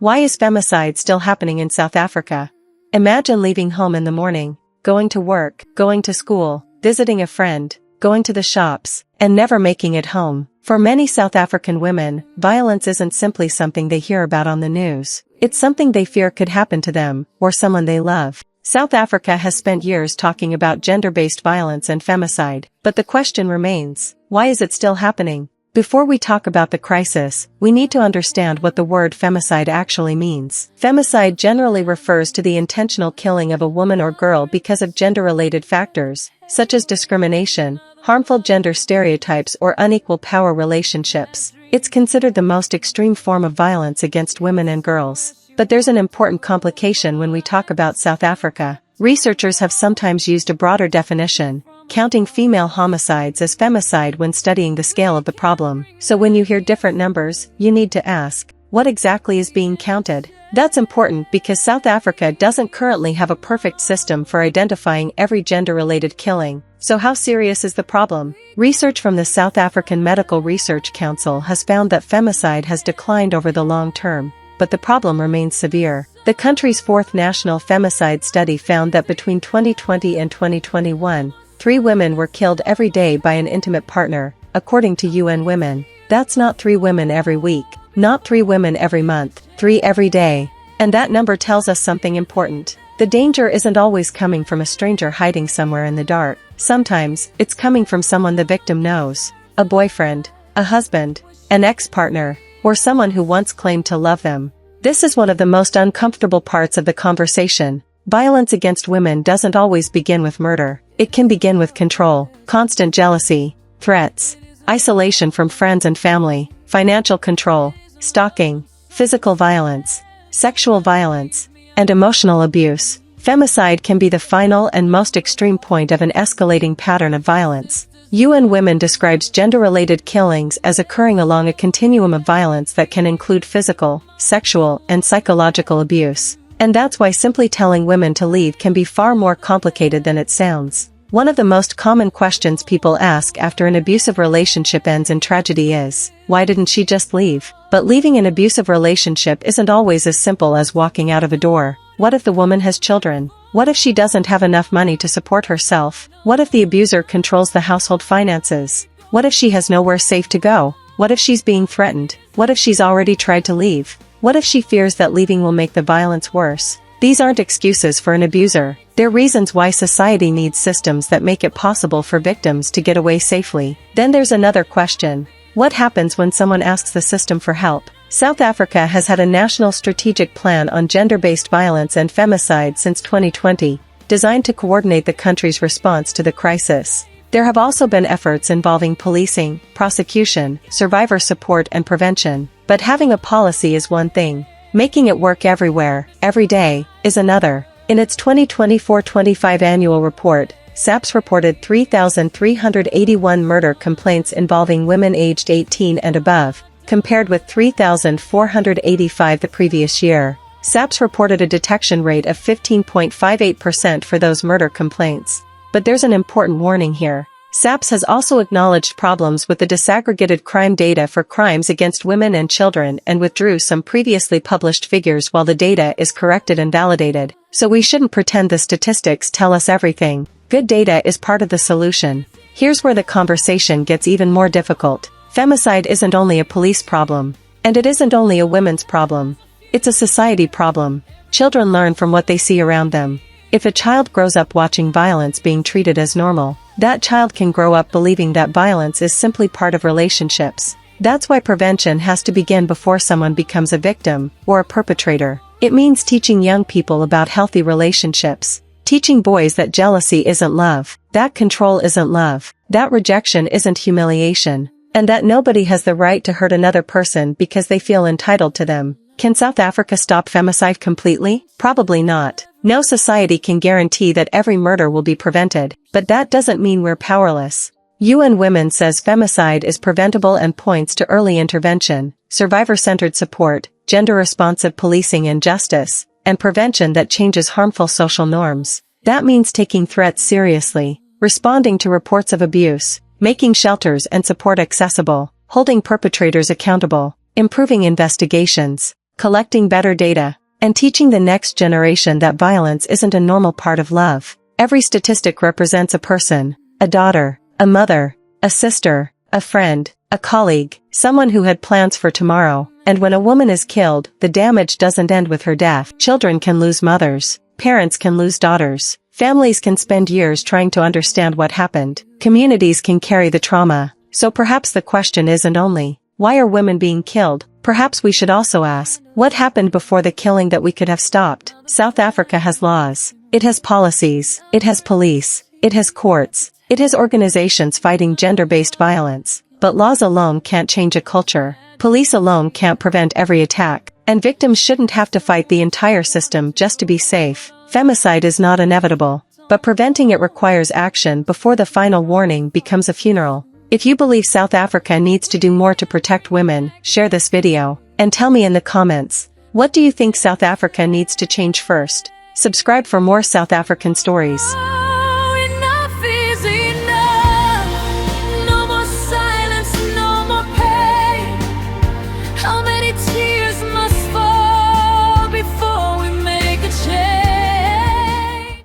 Why is femicide still happening in South Africa? Imagine leaving home in the morning, going to work, going to school, visiting a friend, going to the shops, and never making it home. For many South African women, violence isn't simply something they hear about on the news. It's something they fear could happen to them, or someone they love. South Africa has spent years talking about gender-based violence and femicide, but the question remains, why is it still happening? Before we talk about the crisis, we need to understand what the word femicide actually means. Femicide generally refers to the intentional killing of a woman or girl because of gender-related factors, such as discrimination, harmful gender stereotypes or unequal power relationships. It's considered the most extreme form of violence against women and girls. But there's an important complication when we talk about South Africa. Researchers have sometimes used a broader definition, counting female homicides as femicide when studying the scale of the problem. So when you hear different numbers, you need to ask, what exactly is being counted? That's important because South Africa doesn't currently have a perfect system for identifying every gender-related killing. So how serious is the problem? Research from the South African Medical Research Council has found that femicide has declined over the long term, but the problem remains severe. The country's fourth national femicide study found that between 2020 and 2021, 3 women were killed every day by an intimate partner, according to UN Women. That's not 3 women every week, not 3 women every month, 3 every day. And that number tells us something important. The danger isn't always coming from a stranger hiding somewhere in the dark. Sometimes, it's coming from someone the victim knows. A boyfriend, a husband, an ex-partner, or someone who once claimed to love them. This is one of the most uncomfortable parts of the conversation. Violence against women doesn't always begin with murder. It can begin with control, constant jealousy, threats, isolation from friends and family, financial control, stalking, physical violence, sexual violence, and emotional abuse. Femicide can be the final and most extreme point of an escalating pattern of violence. UN Women describes gender-related killings as occurring along a continuum of violence that can include physical, sexual, and psychological abuse. And that's why simply telling women to leave can be far more complicated than it sounds. One of the most common questions people ask after an abusive relationship ends in tragedy is, why didn't she just leave? But leaving an abusive relationship isn't always as simple as walking out of a door. What if the woman has children? What if she doesn't have enough money to support herself? What if the abuser controls the household finances? What if she has nowhere safe to go? What if she's being threatened? What if she's already tried to leave? What if she fears that leaving will make the violence worse? These aren't excuses for an abuser. They're reasons why society needs systems that make it possible for victims to get away safely. Then there's another question. What happens when someone asks the system for help? South Africa has had a national strategic plan on gender-based violence and femicide since 2020, designed to coordinate the country's response to the crisis. There have also been efforts involving policing, prosecution, survivor support and prevention. But having a policy is one thing. Making it work everywhere, every day, is another. In its 2024-25 annual report, SAPS reported 3,381 murder complaints involving women aged 18 and above, compared with 3,485 the previous year. SAPS reported a detection rate of 15.58% for those murder complaints. But there's an important warning here. SAPS has also acknowledged problems with the disaggregated crime data for crimes against women and children and withdrew some previously published figures while the data is corrected and validated. So we shouldn't pretend the statistics tell us everything. Good data is part of the solution. Here's where the conversation gets even more difficult. Femicide isn't only a police problem. And it isn't only a women's problem. It's a society problem. Children learn from what they see around them. If a child grows up watching violence being treated as normal, that child can grow up believing that violence is simply part of relationships. That's why prevention has to begin before someone becomes a victim or a perpetrator. It means teaching young people about healthy relationships, teaching boys that jealousy isn't love, that control isn't love, that rejection isn't humiliation, and that nobody has the right to hurt another person because they feel entitled to them. Can South Africa stop femicide completely? Probably not. No society can guarantee that every murder will be prevented, but that doesn't mean we're powerless. UN Women says femicide is preventable and points to early intervention, survivor-centered support, gender-responsive policing and justice, and prevention that changes harmful social norms. That means taking threats seriously, responding to reports of abuse, making shelters and support accessible, holding perpetrators accountable, improving investigations, collecting better data, and teaching the next generation that violence isn't a normal part of love. Every statistic represents a person, a daughter, a mother, a sister, a friend, a colleague, someone who had plans for tomorrow. And when a woman is killed, the damage doesn't end with her death. Children can lose mothers, parents can lose daughters, families can spend years trying to understand what happened, communities can carry the trauma. So perhaps the question isn't only, why are women being killed? Perhaps we should also ask, what happened before the killing that we could have stopped? South Africa has laws. It has policies. It has police. It has courts. It has organizations fighting gender-based violence. But laws alone can't change a culture. Police alone can't prevent every attack. And victims shouldn't have to fight the entire system just to be safe. Femicide is not inevitable, but preventing it requires action before the final warning becomes a funeral. If you believe South Africa needs to do more to protect women, share this video, and tell me in the comments, what do you think South Africa needs to change first? Subscribe for more South African stories.